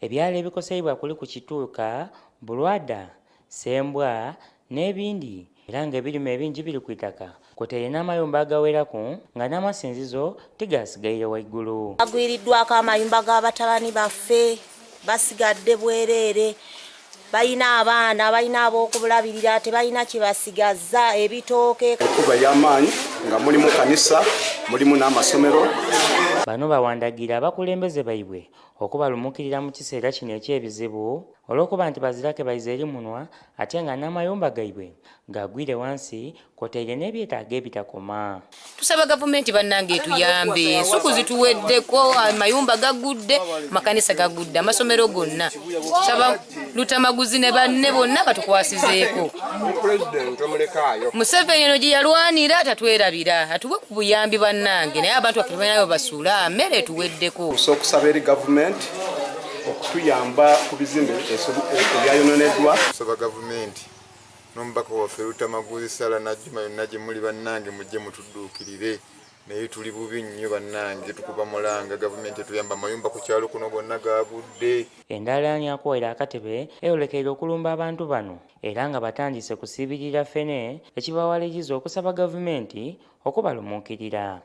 Ebyalo ebikoseibwa kuli ku kituuka, bulwada, ssembwa n'ebindi era ng'ebirime ebingi biri ku itaka kwotaire n'amayumba agaweraku nga n'amasinzizo tigasigaire waigulu. Agwiriddwako amayumba g'abatabani baffe basigadde bwereere. Balina abaana, balina ab'okubulabirira, tebalina kye basigaza, ebitooke. Okuba y'amaanyi nga mulimu kanisa, mulimu n'amasomero. Bano bawandagira abakulembeze baibwe okubalumukirira mu kiseera kino eky'ebizibu olw'okuba nti bazirake bayize eri munwa ate nga n'amayumba gaibwe gagwire wansi kwotaire n'ebyetaago ebitakoma. Tusaba gavumenti bannange etuyambe, ensuku zituweddeko, amayumba gagudde, makanisa gagudde, amasomero gonna. Saba Lutamaguzi ne banne bonna batukwasizeeko. Museveni eno gye yalwanira tatwerabira, atuwe ku buyambi bannange, naye abantu baffe balina basuula, mmere etuweddeko. Okusaba eri gavumenti okutuyamba ku bizimbe ebyayononeddwa. Tusaba gavumenti n'omubaka waffe Lutamaguzi Sala Najjuma yonna gye muli bannange mujje mutudduukirire, naye tuli bubi nnyo bannange, tukuba mulanga. Gavumenti etuyamba, amayumba ku kyalo kuno gonna gagudde. Endala nyakwera akatebe eyolekeire okulumba abantu bano era nga batandise kusiibirira ffene ekibawaliriza okusaba gavumenti okubalumuukirira.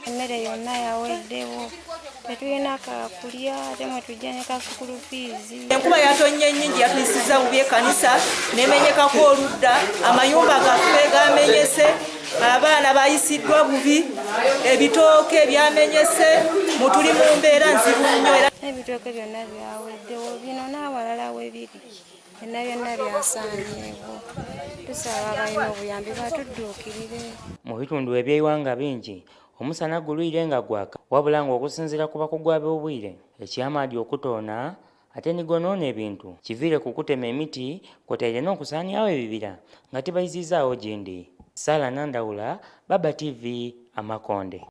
Emmere yonna yaweddewo, tetulina kakulya ate mwe tujja ne kasukulu fiizi. Enkuba yatonye nnyingi yatuyisiza bubi ekkanisa nemenyekako oludda, amayumba gaffe gamenyese, abaana bayisiddwa bubi, ebitooke byamenyese, mutuli mu mbeera nzibu nnyo. Ebitooke byonna byaweddewo, bino n'awalala we biri byonna byonna byasaanyeewo. Tusaba abalina obuyambi batudduukirire. Mu bitundu eby'eiwanga bingi omusana gulwire nga gwaka wabula ng'okusinziira ku bakugu ab'obwire ekyamaadi okutoona ate nigonoona ebintu kiviire ku kutema emiti kwotaire n'okusaanyawo ebibira nga tebayizizaawo gindi. Sala Nandawula, Baba TV, Amakonde.